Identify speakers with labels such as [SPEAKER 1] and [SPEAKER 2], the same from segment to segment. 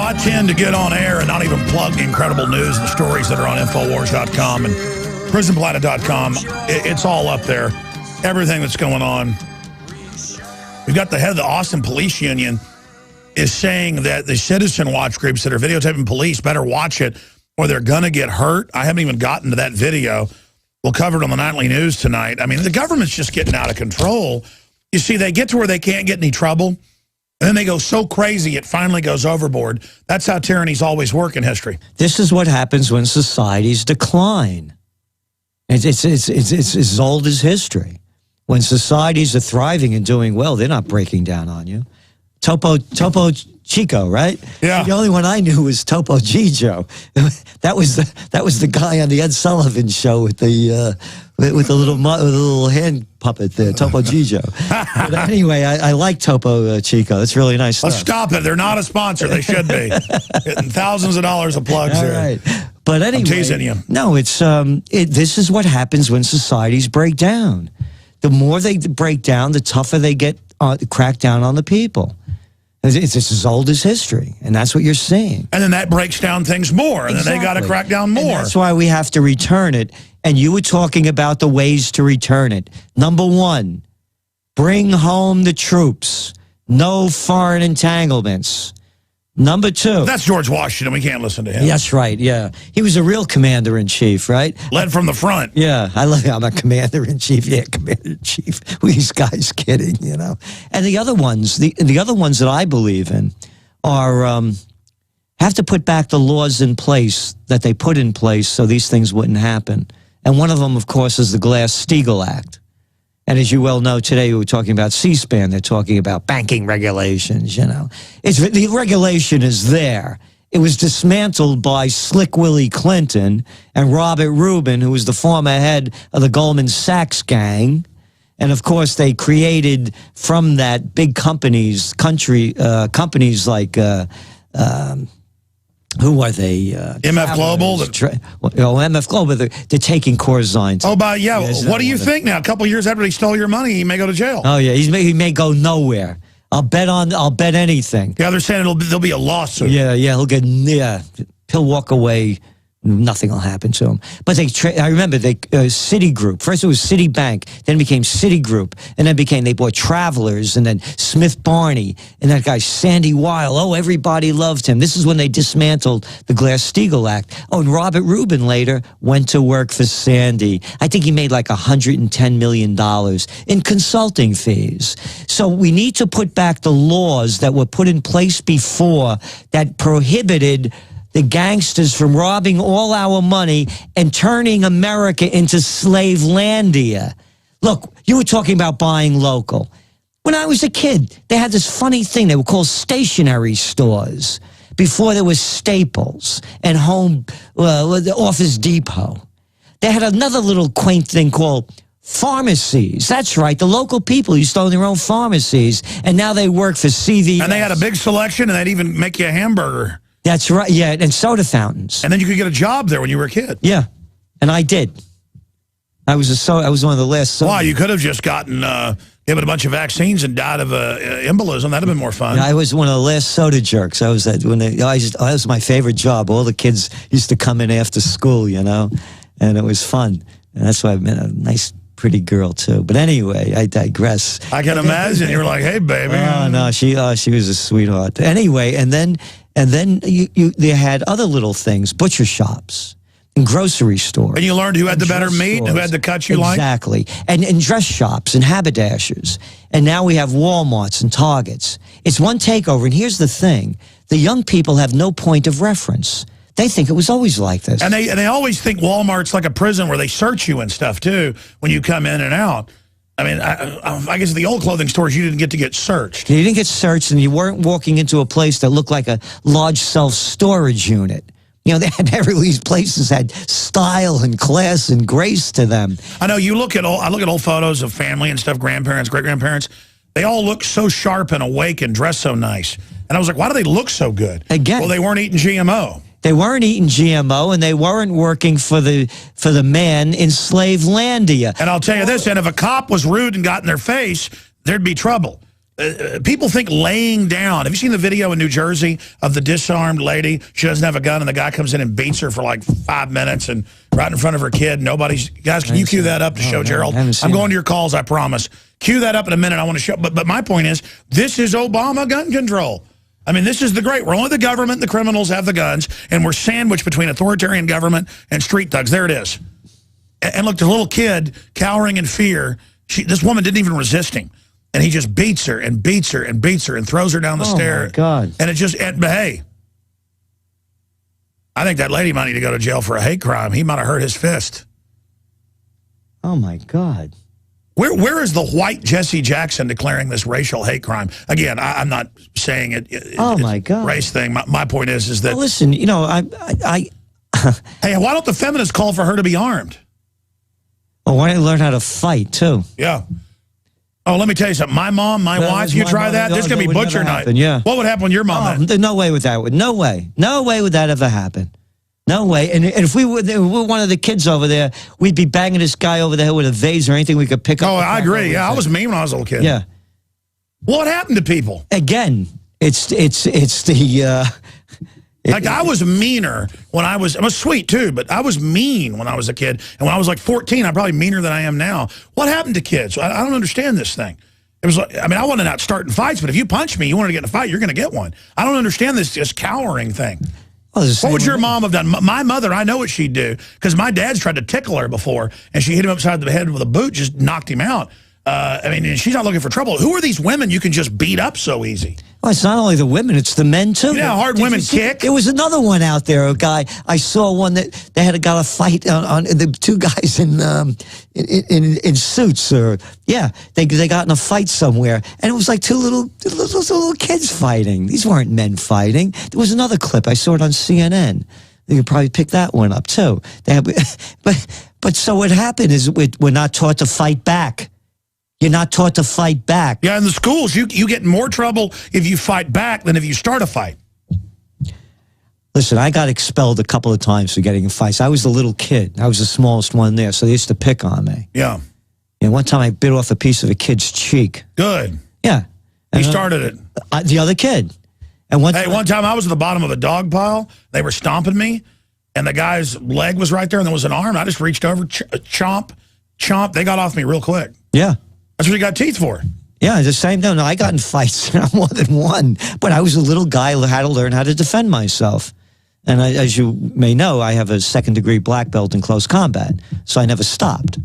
[SPEAKER 1] I tend to get on air and not even plug the incredible news and stories that are on Infowars.com and PrisonPlanet.com. It's all up there. Everything that's going on. We've got the head of the Austin Police Union is saying that the citizen watch groups that are videotaping police better watch it or they're going to get hurt. I haven't even gotten to that video. We'll cover it on the nightly news tonight. I mean, the government's just getting out of control. You see, they get to where they can't get any trouble, and then they go so crazy it finally goes overboard. That's how tyrannies always work in history.
[SPEAKER 2] This is what happens when societies decline. It's as old as history. When societies are thriving and doing well, they're not breaking down on you. Topo Chico, right?
[SPEAKER 1] Yeah.
[SPEAKER 2] The only one I knew was Topo Gijo. That was the guy on the Ed Sullivan show with the little hand puppet there, Topo Gijo. But anyway, I like Topo Chico. It's really nice stuff.
[SPEAKER 1] Let's stop it. They're not a sponsor. They should be. Getting thousands of dollars of plugs here.
[SPEAKER 2] Right. But anyway,
[SPEAKER 1] I'm teasing you.
[SPEAKER 2] No, this is what happens when societies break down. The more they break down, the tougher they get crack down on the people. It's as old as history, and that's what you're seeing.
[SPEAKER 1] And then that breaks down things more, and then they got to crack down more.
[SPEAKER 2] And that's why we have to return it. And you were talking about the ways to return it. Number one, bring home the troops. No foreign entanglements. Number two.
[SPEAKER 1] That's George Washington. We can't listen to him.
[SPEAKER 2] That's right, yeah. He was a real commander-in-chief, right?
[SPEAKER 1] Led from the front.
[SPEAKER 2] Yeah, I'm a commander-in-chief. Yeah, commander-in-chief. These guys kidding, you know. And the other ones, the other ones that I believe in are have to put back the laws in place that they put in place so these things wouldn't happen. And one of them, of course, is the Glass-Steagall Act. And as you well know, today we were talking about C-SPAN. They're talking about banking regulations, you know. The regulation is there. It was dismantled by Slick Willie Clinton and Robert Rubin, who was the former head of the Goldman Sachs gang. And, of course, they created from that big companies like... who are they?
[SPEAKER 1] MF Global?
[SPEAKER 2] MF Global, they're taking Corzine.
[SPEAKER 1] Oh, but yeah, what do you think now? A couple of years after he stole your money, he may go to jail.
[SPEAKER 2] Oh, yeah, he may go nowhere. I'll bet anything.
[SPEAKER 1] Yeah, they're saying there'll be a lawsuit.
[SPEAKER 2] Yeah, he'll walk away. Nothing will happen to him. But I remember Citigroup. First it was Citibank, then it became Citigroup, and then they bought Travelers, and then Smith Barney, and that guy Sandy Weil. Oh, everybody loved him. This is when they dismantled the Glass-Steagall Act. Oh, and Robert Rubin later went to work for Sandy. I think he made like $110 million in consulting fees. So we need to put back the laws that were put in place before that prohibited the gangsters from robbing all our money and turning America into Slavelandia. Look, you were talking about buying local. When I was a kid, they had this funny thing they were called stationery stores before there was Staples and the Office Depot. They had another little quaint thing called pharmacies. That's right. The local people used to own their own pharmacies, and now they work for CVS.
[SPEAKER 1] And they had a big selection, and they'd even make you a hamburger.
[SPEAKER 2] That's right, yeah, and soda fountains.
[SPEAKER 1] And then you could get a job there when you were a kid.
[SPEAKER 2] Yeah, and I did. I was one of the last.
[SPEAKER 1] Why? You could have just gotten given a bunch of vaccines and died of embolism. That'd have been more fun.
[SPEAKER 2] Yeah, I was one of the last soda jerks. I was that was my favorite job. All the kids used to come in after school, you know, and it was fun. And that's why I met a nice, pretty girl too. But anyway, I digress.
[SPEAKER 1] I can imagine you were like, "Hey, baby."
[SPEAKER 2] Oh no, she was a sweetheart. Anyway, and then they had other little things, butcher shops and grocery stores.
[SPEAKER 1] And you learned who had the better meat, who had the cuts you like?
[SPEAKER 2] Exactly. And dress shops and haberdashers. And now we have Walmarts and Targets. It's one takeover. And here's the thing. The young people have no point of reference. They think it was always like this.
[SPEAKER 1] And they always think Walmart's like a prison where they search you and stuff, too, when you come in and out. I mean, I guess the old clothing stores, you didn't get searched.
[SPEAKER 2] You didn't get searched, and you weren't walking into a place that looked like a large self-storage unit. You know, every of these places had style and class and grace to them.
[SPEAKER 1] I know I look at old photos of family and stuff, grandparents, great-grandparents. They all look so sharp and awake and dress so nice. And I was like, why do they look so good?
[SPEAKER 2] Again.
[SPEAKER 1] Well, they weren't eating GMO.
[SPEAKER 2] They weren't eating GMO, and they weren't working for the man in Slavelandia.
[SPEAKER 1] And I'll tell you this, and if a cop was rude and got in their face, there'd be trouble. People think laying down. Have you seen the video in New Jersey of the disarmed lady? She doesn't have a gun, and the guy comes in and beats her for like 5 minutes, and right in front of her kid. Nobody's. Guys, can you cue that up to show Gerald? I'm going to your calls, I promise. Cue that up in a minute. I want to show. But my point is, this is Obama gun control. I mean, this is the great. We're only the government. The criminals have the guns, and we're sandwiched between authoritarian government and street thugs. There it is. And look, the little kid cowering in fear. This woman didn't even resist him. And he just beats her and beats her and beats her and throws her down the stair.
[SPEAKER 2] Oh, my God.
[SPEAKER 1] And it just, but hey, I think that lady might need to go to jail for a hate crime. He might have hurt his fist.
[SPEAKER 2] Oh, my God.
[SPEAKER 1] Where is the white Jesse Jackson declaring this racial hate crime? Again, I'm not saying
[SPEAKER 2] oh, my God.
[SPEAKER 1] Race thing. My point is that...
[SPEAKER 2] Well, listen, you know,
[SPEAKER 1] hey, why don't the feminists call for her to be armed?
[SPEAKER 2] Well, why don't you learn how to fight, too?
[SPEAKER 1] Yeah. Oh, let me tell you something. My mom, my wife, you try that, there's going to be butcher night.
[SPEAKER 2] Yeah.
[SPEAKER 1] What would happen when your mom...
[SPEAKER 2] no way would that... No way. No way would that ever happen. No way. And if we were one of the kids over there, we'd be banging this guy over the head with a vase or anything we could pick up.
[SPEAKER 1] Oh, I agree. Yeah, I was mean when I was a little kid.
[SPEAKER 2] Yeah.
[SPEAKER 1] What happened to people?
[SPEAKER 2] Again, it's the...
[SPEAKER 1] Like, I was meaner when I was sweet, too, but I was mean when I was a kid. And when I was like 14, I'm probably meaner than I am now. What happened to kids? I don't understand this thing. It was like, I mean, I wasn't out starting fights, but if you punch me, you want to get in a fight, you're going to get one. I don't understand this cowering thing. What would your mom have done? My mother, I know what she'd do, because my dad's tried to tickle her before, and she hit him upside the head with a boot, just knocked him out. I mean, she's not looking for trouble. Who are these women you can just beat up so easy?
[SPEAKER 2] Well, it's not only the women, it's the men, too.
[SPEAKER 1] You know how hard women kick?
[SPEAKER 2] There was another one out there, a guy. I saw one that they got a fight on the two guys in suits. They got in a fight somewhere, and it was like two little kids fighting. These weren't men fighting. There was another clip. I saw it on CNN. You could probably pick that one up, too. But so what happened is we're not taught to fight back. You're not taught to fight back.
[SPEAKER 1] Yeah, in the schools, you get in more trouble if you fight back than if you start a fight.
[SPEAKER 2] Listen, I got expelled a couple of times for getting in fights. I was the little kid. I was the smallest one there, so they used to pick on me.
[SPEAKER 1] Yeah.
[SPEAKER 2] And one time I bit off a piece of a kid's cheek.
[SPEAKER 1] Good.
[SPEAKER 2] Yeah.
[SPEAKER 1] You started it.
[SPEAKER 2] The other kid. And one
[SPEAKER 1] time I was at the bottom of a dog pile. They were stomping me, and the guy's leg was right there, and there was an arm. I just reached over, chomp. They got off me real quick.
[SPEAKER 2] Yeah.
[SPEAKER 1] That's what you got teeth for.
[SPEAKER 2] Yeah, the same. No, I got in fights more than one. But I was a little guy who had to learn how to defend myself. And as you may know, I have a second-degree black belt in close combat, so I never stopped.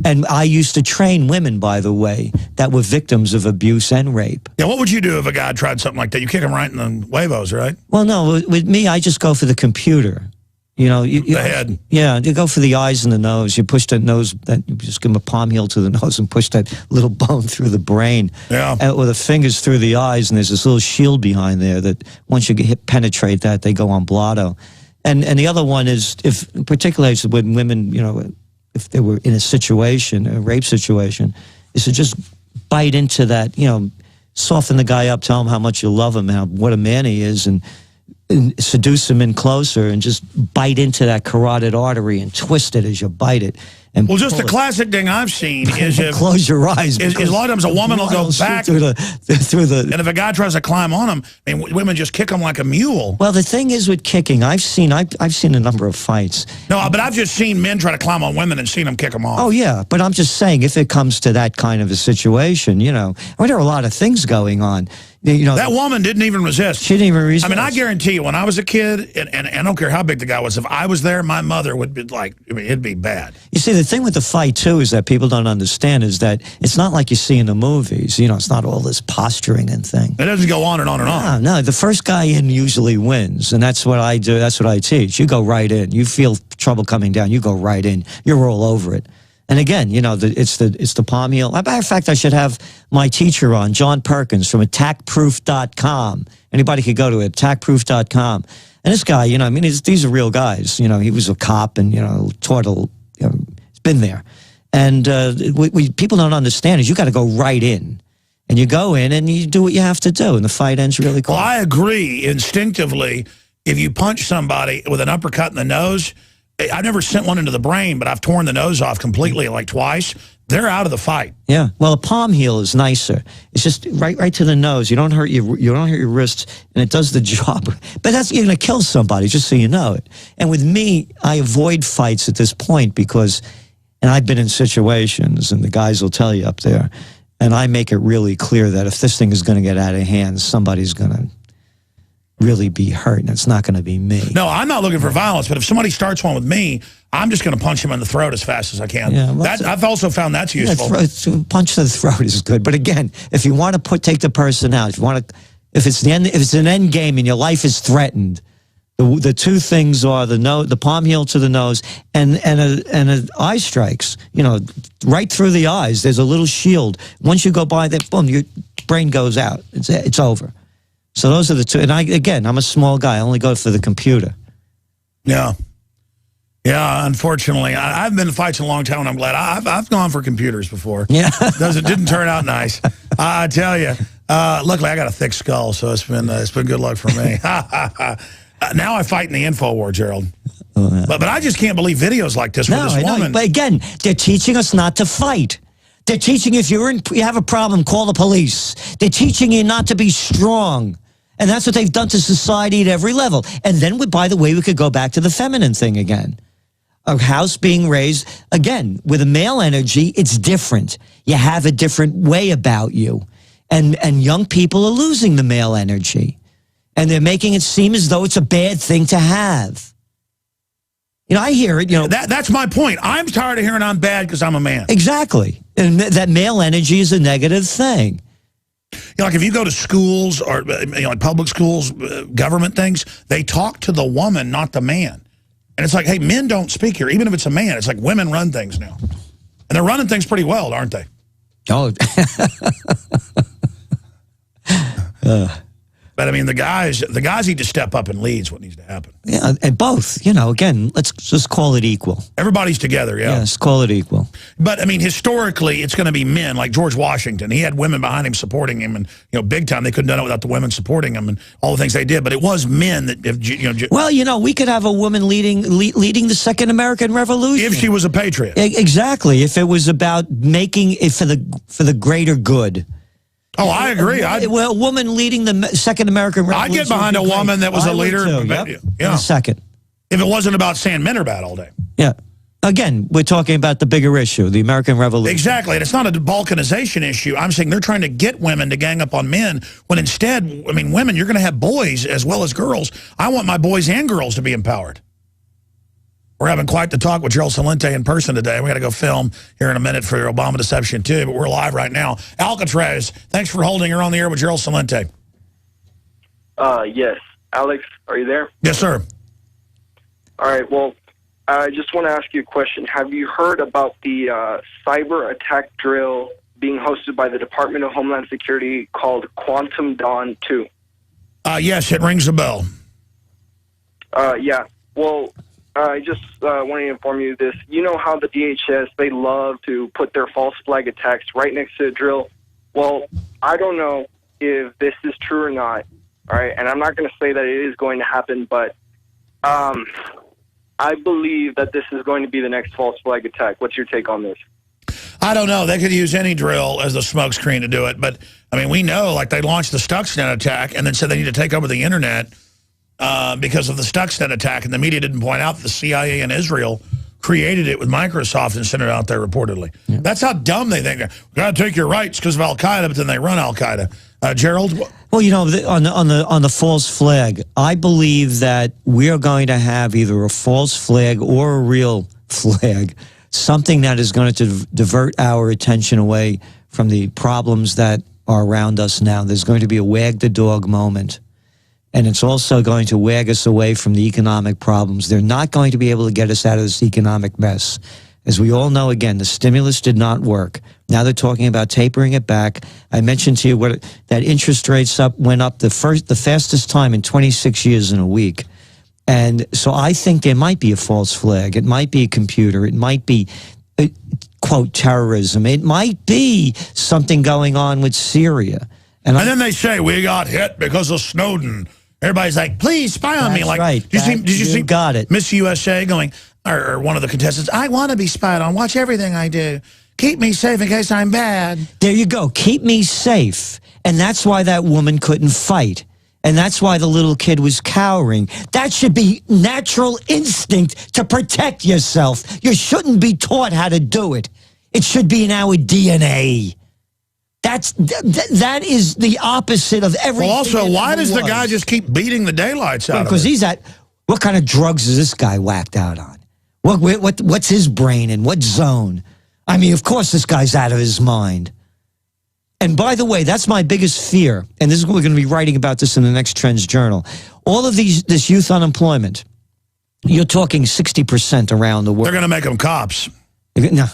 [SPEAKER 2] And I used to train women, by the way, that were victims of abuse and rape.
[SPEAKER 1] Yeah, what would you do if a guy tried something like that? You kick him right in the huevos, right?
[SPEAKER 2] Well, no, with me, I just go for the computer. You know,
[SPEAKER 1] the head.
[SPEAKER 2] Yeah, you go for the eyes and the nose. You push that nose, you just give them a palm heel to the nose and push that little bone through the brain.
[SPEAKER 1] Yeah.
[SPEAKER 2] Or the fingers through the eyes, and there's this little shield behind there that once you penetrate that, they go on blotto. And the other one is, particularly when women, you know, if they were in a situation, a rape situation, is to just bite into that, you know, soften the guy up, tell him how much you love him, what a man he is, and seduce him in closer and just bite into that carotid artery and twist it as you bite it. And
[SPEAKER 1] well, just the classic thing I've seen is
[SPEAKER 2] close your eyes.
[SPEAKER 1] Is a lot of times a woman will go back
[SPEAKER 2] through the.
[SPEAKER 1] And if a guy tries to climb on them, I mean, women just kick them like a mule.
[SPEAKER 2] Well, the thing is with kicking, I've seen a number of fights.
[SPEAKER 1] No, but I've just seen men try to climb on women and seen them kick them off.
[SPEAKER 2] Oh yeah, but I'm just saying, if it comes to that kind of a situation, you know, I mean, there are a lot of things going on. You know,
[SPEAKER 1] that woman didn't even resist.
[SPEAKER 2] She didn't even resist.
[SPEAKER 1] I mean, I guarantee you, when I was a kid, and I don't care how big the guy was, if I was there, my mother would be like, I mean, it'd be bad.
[SPEAKER 2] You see, the thing with the fight, too, is that people don't understand is that it's not like you see in the movies. You know, it's not all this posturing and thing.
[SPEAKER 1] It doesn't go on and on and on.
[SPEAKER 2] No, the first guy in usually wins, and that's what I do. That's what I teach. You go right in. You feel trouble coming down, you go right in. You're all over it. And again, you know, it's the palm heel. As a matter of fact, I should have my teacher on, John Perkins from attackproof.com. Anybody could go to it, attackproof.com. And this guy, you know, I mean, these are real guys. You know, he was a cop and, you know, he's been there. And people don't understand is you got to go right in. And you go in and you do what you have to do. And the fight ends really quick.
[SPEAKER 1] Well, I agree. Instinctively, if you punch somebody with an uppercut in the nose, I've never sent one into the brain, but I've torn the nose off completely like twice. They're out of the fight.
[SPEAKER 2] Yeah. Well, a palm heel is nicer. It's just right to the nose. You don't hurt your wrists, and it does the job. But you're going to kill somebody, just so you know it. And with me, I avoid fights at this point because, and I've been in situations, and the guys will tell you up there, and I make it really clear that if this thing is going to get out of hand, somebody's going to really be hurt, and it's not going to be me.
[SPEAKER 1] No, I'm not looking for violence, but if somebody starts one with me, I'm just going to punch him in the throat as fast as I can.
[SPEAKER 2] Yeah, well,
[SPEAKER 1] I've also found that's useful.
[SPEAKER 2] Punch to the throat is good, but again, if you want to take the person out, if it's an end game and your life is threatened, the two things are the palm heel to the nose and eye strikes. You know, right through the eyes. There's a little shield. Once you go by that, boom, your brain goes out. It's over. So those are the two. And I'm a small guy. I only go for the computer.
[SPEAKER 1] Yeah. Yeah, unfortunately. I've been in fights a long time, and I'm glad. I've gone for computers before.
[SPEAKER 2] Yeah.
[SPEAKER 1] It didn't turn out nice. I tell you. Luckily, I got a thick skull, so it's been good luck for me. Now I fight in the InfoWar, Gerald. Oh, yeah. But I just can't believe videos like this with this woman.
[SPEAKER 2] But again, they're teaching us not to fight. They're teaching if you have a problem, call the police. They're teaching you not to be strong. And that's what they've done to society at every level. And then, by the way, we could go back to the feminine thing again. A house being raised, again, with a male energy, it's different. You have a different way about you. And young people are losing the male energy. And they're making it seem as though it's a bad thing to have. You know, I hear it, you know.
[SPEAKER 1] That's my point. I'm tired of hearing I'm bad because I'm a man.
[SPEAKER 2] Exactly. And that male energy is a negative thing.
[SPEAKER 1] You know, like if you go to schools or like public schools, government things, they talk to the woman, not the man. And it's like, hey, men don't speak here. Even if it's a man, it's like women run things now. And they're running things pretty well, aren't they?
[SPEAKER 2] Oh.
[SPEAKER 1] But I mean, the guys need to step up and lead is what needs to happen.
[SPEAKER 2] Yeah, and both. You know, again, let's just call it equal.
[SPEAKER 1] Everybody's together, yeah.
[SPEAKER 2] Yes, call it equal.
[SPEAKER 1] But I mean, historically, it's going to be men like George Washington. He had women behind him supporting him, and big time. They couldn't have done it without the women supporting him and all the things they did. But it was men that,
[SPEAKER 2] Well, we could have a woman leading the Second American Revolution
[SPEAKER 1] if she was a patriot.
[SPEAKER 2] Exactly. If it was about making it for the greater good.
[SPEAKER 1] Oh, I agree.
[SPEAKER 2] A woman leading the Second American Revolution.
[SPEAKER 1] I'd get behind a woman that was a leader.
[SPEAKER 2] Yep.
[SPEAKER 1] Yeah.
[SPEAKER 2] In a second.
[SPEAKER 1] If it wasn't about saying men are bad all day.
[SPEAKER 2] Yeah. Again, we're talking about the bigger issue, the American Revolution.
[SPEAKER 1] Exactly. And it's not a balkanization issue. I'm saying they're trying to get women to gang up on men when instead, I mean, women, you're going to have boys as well as girls. I want my boys and girls to be empowered. We're having quite the talk with Gerald Celente in person today. We got to go film here in a minute for your Obama Deception too, but we're live right now. Alcatraz, thanks for holding her on the air with Gerald Celente.
[SPEAKER 3] Yes. Alex, are you there?
[SPEAKER 1] Yes, sir.
[SPEAKER 3] All right. Well, I just want to ask you a question. Have you heard about the cyber attack drill being hosted by the Department of Homeland Security called Quantum Dawn 2?
[SPEAKER 1] Yes, it rings a bell.
[SPEAKER 3] Yeah. Well, I just want to inform you this. You know how the DHS, they love to put their false flag attacks right next to the drill? Well, I don't know if this is true or not, all right? And I'm not going to say that it is going to happen, but I believe that this is going to be the next false flag attack. What's your take on this?
[SPEAKER 1] I don't know. They could use any drill as the smokescreen to do it. But, I mean, we know, like, they launched the Stuxnet attack and then said they need to take over the Internet because of the Stuxnet attack. And the media didn't point out that the CIA in Israel created it with Microsoft and sent it out there reportedly. Yeah. That's how dumb they think. We got to take your rights because of Al-Qaeda, but then they run Al-Qaeda. Gerald?
[SPEAKER 2] Well, you know, on the false flag, I believe that we are going to have either a false flag or a real flag, something that is going to divert our attention away from the problems that are around us now. There's going to be a wag the dog moment. And it's also going to wag us away from the economic problems. They're not going to be able to get us out of this economic mess. As we all know, again, the stimulus did not work. Now they're talking about tapering it back. I mentioned to you that interest rates went up the fastest time in 26 years in a week. And so I think there might be a false flag. It might be a computer. It might be, quote, terrorism. It might be something going on with Syria. And
[SPEAKER 1] then they say, we got hit because of Snowden. Everybody's like, please spy on me. Like,
[SPEAKER 2] right.
[SPEAKER 1] Did you see
[SPEAKER 2] got it.
[SPEAKER 1] Miss USA going, or one of the contestants, I want to be spied on. Watch everything I do. Keep me safe in case I'm bad.
[SPEAKER 2] There you go. Keep me safe. And that's why that woman couldn't fight. And that's why the little kid was cowering. That should be natural instinct to protect yourself. You shouldn't be taught how to do it. It should be in our DNA. That is the opposite of everything.
[SPEAKER 1] Well, also, why does the guy just keep beating the daylights out of
[SPEAKER 2] Because
[SPEAKER 1] her?
[SPEAKER 2] he's at, what kind of drugs is this guy whacked out on? What's his brain in? What zone? I mean, of course this guy's out of his mind. And by the way, that's my biggest fear. And this is what we're going to be writing about this in the next Trends Journal. All of this youth unemployment, you're talking 60% around the world.
[SPEAKER 1] They're going to make them cops.
[SPEAKER 2] No,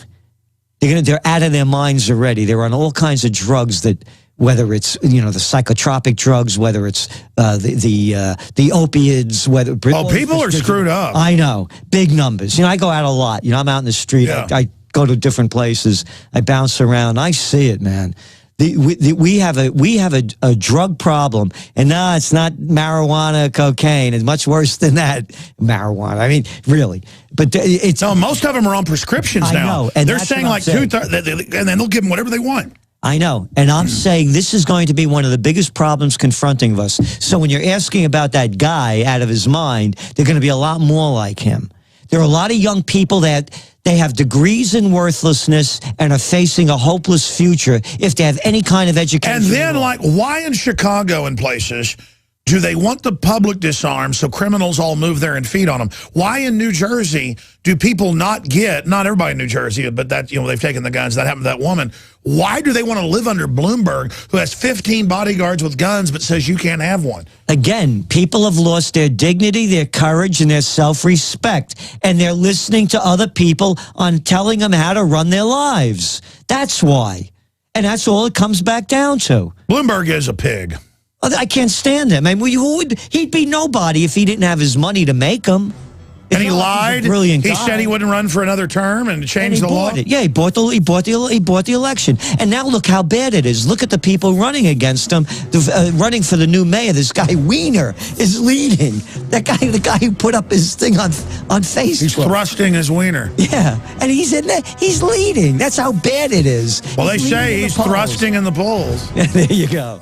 [SPEAKER 2] they're out of their minds already. They're on all kinds of drugs that, whether it's the psychotropic drugs, whether it's the opiates, whether
[SPEAKER 1] people are screwed up.
[SPEAKER 2] I know, big numbers. I go out a lot. I'm out in the street.
[SPEAKER 1] Yeah.
[SPEAKER 2] I go to different places. I bounce around. I see it, man. We have a drug problem, and no, it's not marijuana, cocaine. It's much worse than that. Marijuana. I mean, really. But it's
[SPEAKER 1] no. Most of them are on prescriptions now.
[SPEAKER 2] I know, and
[SPEAKER 1] they're saying like 2/3, and then they'll give them whatever they want.
[SPEAKER 2] I know, and I'm saying this is going to be one of the biggest problems confronting us. So when you're asking about that guy out of his mind, they're going to be a lot more like him. There are a lot of young people that they have degrees in worthlessness and are facing a hopeless future if they have any kind of education.
[SPEAKER 1] And then, why in Chicago and places do they want the public disarmed so criminals all move there and feed on them? Why in New Jersey do people not everybody in New Jersey, but that, they've taken the guns. That happened to that woman. Why do they want to live under Bloomberg, who has 15 bodyguards with guns but says you can't have one?
[SPEAKER 2] Again, people have lost their dignity, their courage, and their self-respect, and they're listening to other people on telling them how to run their lives. That's why. And that's all it comes back down to.
[SPEAKER 1] Bloomberg is a pig.
[SPEAKER 2] I can't stand him. I mean, he'd be nobody if he didn't have his money to make him.
[SPEAKER 1] And he lied.
[SPEAKER 2] Brilliant.
[SPEAKER 1] He said he wouldn't run for another term and changed the law.
[SPEAKER 2] Yeah, he bought the election. And now look how bad it is. Look at the people running against him, running for the new mayor. This guy Wiener is leading. The guy who put up his thing on Facebook.
[SPEAKER 1] He's thrusting his wiener.
[SPEAKER 2] Yeah, and he's in there. He's leading. That's how bad it is.
[SPEAKER 1] Well, they say he's thrusting in the polls.
[SPEAKER 2] There you go.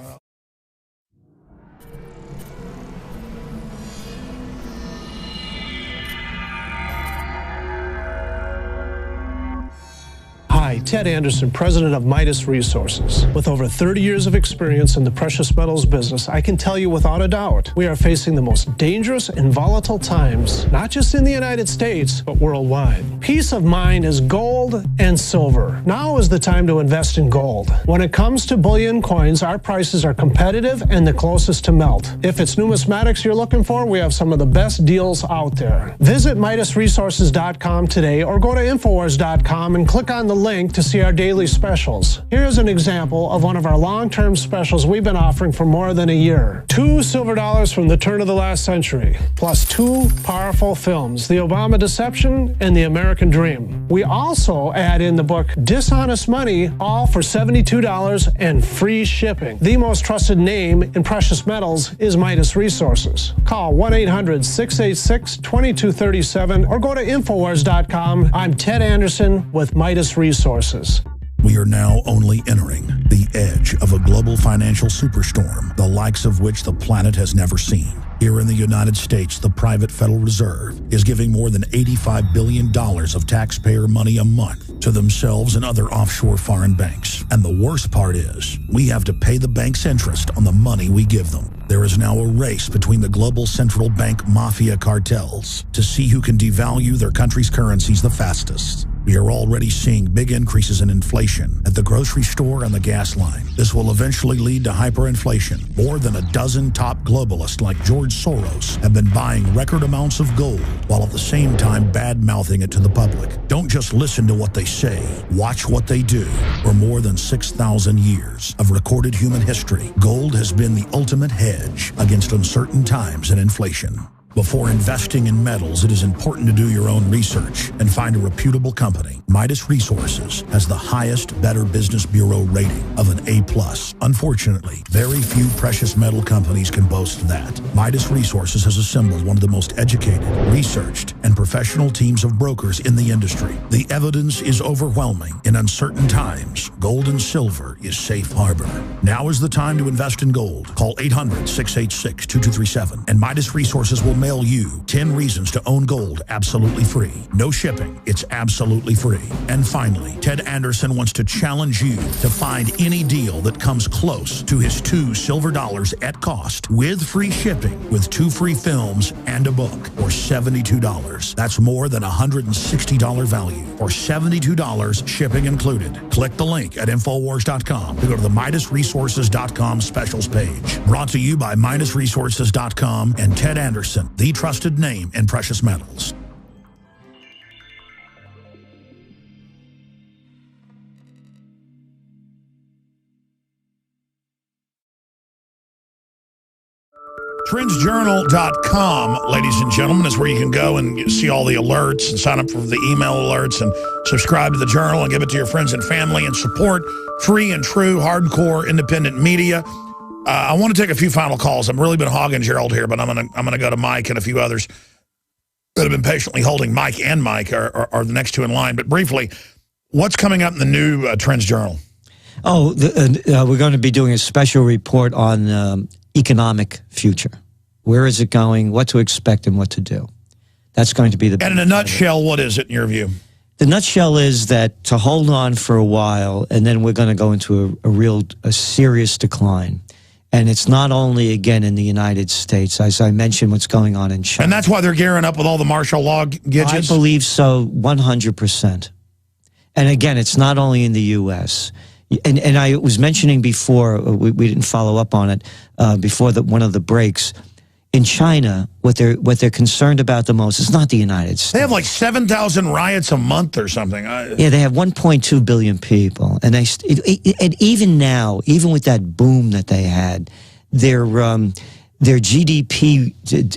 [SPEAKER 4] Hi, Ted Anderson, president of Midas Resources. With over 30 years of experience in the precious metals business, I can tell you without a doubt, we are facing the most dangerous and volatile times, not just in the United States, but worldwide. Peace of mind is gold and silver. Now is the time to invest in gold. When it comes to bullion coins, our prices are competitive and the closest to melt. If it's numismatics you're looking for, we have some of the best deals out there. Visit MidasResources.com today or go to Infowars.com and click on the link to see our daily specials. Here's an example of one of our long-term specials we've been offering for more than a year. 2 silver dollars from the turn of the last century, plus 2 powerful films, The Obama Deception and The American Dream. We also add in the book Dishonest Money, all for $72 and free shipping. The most trusted name in precious metals is Midas Resources. Call 1-800-686-2237 or go to Infowars.com. I'm Ted Anderson with Midas Resources.
[SPEAKER 1] We are now only entering the edge of a global financial superstorm, the likes of which the planet has never seen. Here in the United States, the private Federal Reserve is giving more than $85 billion of taxpayer money a month to themselves and other offshore foreign banks. And the worst part is, we have to pay the bank's interest on the money we give them. There is now a race between the global central bank mafia cartels to see who can devalue their country's currencies the fastest. We are already seeing big increases in inflation at the grocery store and the gas line. This will eventually lead to hyperinflation. More than a dozen top globalists like George Soros have been buying record amounts of gold while at the same time bad-mouthing it to the public. Don't just listen to what they say. Watch what they do. For more than 6,000 years of recorded human history, gold has been the ultimate hedge against uncertain times and inflation. Before investing in metals, it is important to do your own research and find a reputable company. Midas Resources has the highest Better Business Bureau rating of an A+. Unfortunately, very few precious metal companies can boast that. Midas Resources has assembled one of the most educated, researched, and professional teams of brokers in the industry. The evidence is overwhelming. In uncertain times, gold and silver is safe harbor. Now is the time to invest in gold. Call 800-686-2237 and Midas Resources will mail you 10 reasons to own gold absolutely free. No shipping. It's absolutely free. And finally, Ted Anderson wants to challenge you to find any deal that comes close to his 2 silver dollars at cost with free shipping with 2 free films and a book for $72. That's more than $160 value for $72 shipping included. Click the link at Infowars.com to go to the MidasResources.com specials page. Brought to you by MidasResources.com and Ted Anderson, the trusted name in precious metals. Trendsjournal.com, ladies and gentlemen, is where you can go and see all the alerts and sign up for the email alerts and subscribe to the Journal and give it to your friends and family and support free and true, hardcore, independent media. I want to take a few final calls. I've really been hogging Gerald here, but I'm gonna go to Mike and a few others that have been patiently holding. Mike and Mike are the next two in line. But briefly, what's coming up in the new Trends Journal?
[SPEAKER 2] Oh, we're going to be doing a special report on economic future. Where is it going? What to expect and what to do? That's going to be the. And
[SPEAKER 1] in a nutshell, what is it in your view?
[SPEAKER 2] The nutshell is that to hold on for a while, and then we're going to go into a serious decline. And it's not only, again, in the United States. As I mentioned, what's going on in China.
[SPEAKER 1] And that's why they're gearing up with all the martial law gadgets?
[SPEAKER 2] I believe so, 100%. And again, it's not only in the U.S. And I was mentioning before, we didn't follow up on it, before one of the breaks. In China, what they're concerned about the most is not the United States.
[SPEAKER 1] They have like 7,000 riots a month or something.
[SPEAKER 2] Yeah, they have 1.2 billion people, and and even now, even with that boom that they had, their GDP,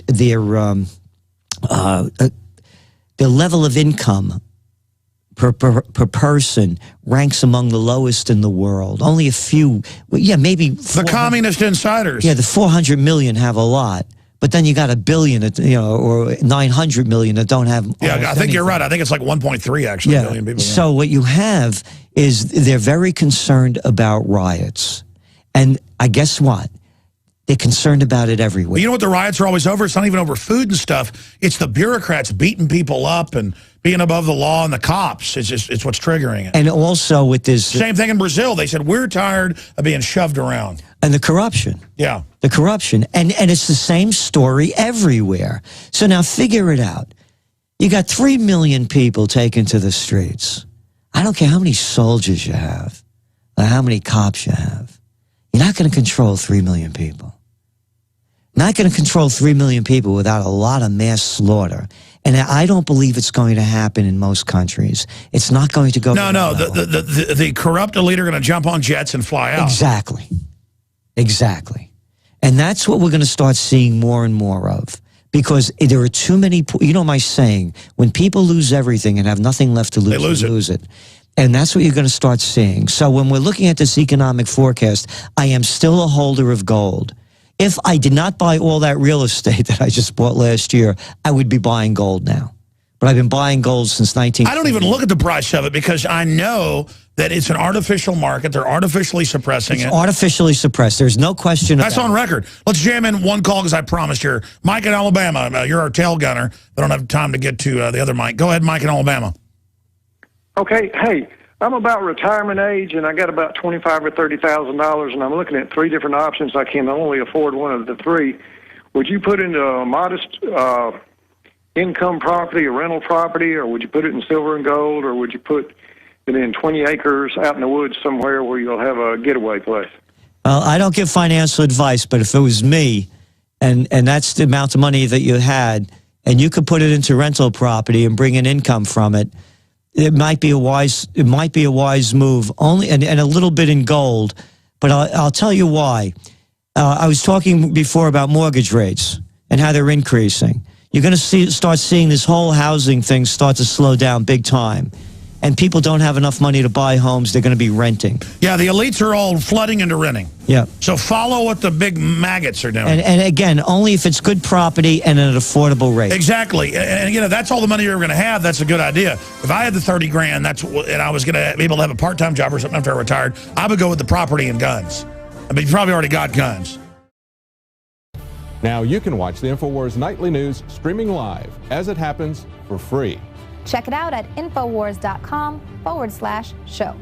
[SPEAKER 2] their level of income per person ranks among the lowest in the world. Only a few, maybe
[SPEAKER 1] the communist insiders.
[SPEAKER 2] Yeah, the 400 million have a lot. But then you got a billion, or 900 million that don't have.
[SPEAKER 1] Yeah, I think anything. You're right. I think it's like 1.3 actually million people. Yeah.
[SPEAKER 2] So what you have is they're very concerned about riots, and I guess what? They're concerned about it everywhere.
[SPEAKER 1] You know what the riots are always over? It's not even over food and stuff. It's the bureaucrats beating people up and being above the law and the cops. It's what's triggering it.
[SPEAKER 2] And also with this...
[SPEAKER 1] Same thing in Brazil. They said, we're tired of being shoved around.
[SPEAKER 2] And the corruption.
[SPEAKER 1] Yeah.
[SPEAKER 2] The corruption. And it's the same story everywhere. So now figure it out. You got 3 million people taken to the streets. I don't care how many soldiers you have or how many cops you have. You're not going to control 3 million people. Not going to control 3 million people without a lot of mass slaughter. And I don't believe it's going to happen in most countries. It's not going to go.
[SPEAKER 1] No. The corrupt elite are going to jump on jets and fly out.
[SPEAKER 2] Exactly. And that's what we're going to start seeing more and more of. Because there are too many, my saying, when people lose everything and have nothing left to lose, they lose it. And that's what you're going to start seeing. So when we're looking at this economic forecast, I am still a holder of gold. If I did not buy all that real estate that I just bought last year, I would be buying gold now. But I've been buying gold since 19.
[SPEAKER 1] I don't even look at the price of it because I know that it's an artificial market. They're artificially suppressing it.
[SPEAKER 2] It's artificially suppressed. There's no question about it.
[SPEAKER 1] That's on record. Let's jam in one call because I promised you. Mike in Alabama, you're our tail gunner. I don't have time to get to the other Mike. Go ahead, Mike in Alabama.
[SPEAKER 5] Okay, hey, I'm about retirement age, and I got about $25,000 or $30,000, and I'm looking at 3 different options. I can only afford one of the 3. Would you put into a modest income property, a rental property, or would you put it in silver and gold, or would you put it in 20 acres out in the woods somewhere where you'll have a getaway place?
[SPEAKER 2] Well, I don't give financial advice, but if it was me, and that's the amount of money that you had, and you could put it into rental property and bring in income from it, it might be a wise move. Only and a little bit in gold, but I'll tell you why. I was talking before about mortgage rates, and how they're increasing. You're going to start seeing this whole housing thing start to slow down big time. And people don't have enough money to buy homes. They're going to be renting.
[SPEAKER 1] Yeah, the elites are all flooding into renting.
[SPEAKER 2] Yeah.
[SPEAKER 1] So follow what the big maggots are doing.
[SPEAKER 2] And again, only if it's good property and at an affordable rate.
[SPEAKER 1] Exactly. And you know, that's all the money you're going to have. That's a good idea. If I had the 30 grand, and I was going to be able to have a part-time job or something after I retired, I would go with the property and guns. I mean, you probably already got guns.
[SPEAKER 6] Now you can watch the InfoWars Nightly News streaming live as it happens for free.
[SPEAKER 7] Check it out at Infowars.com/show.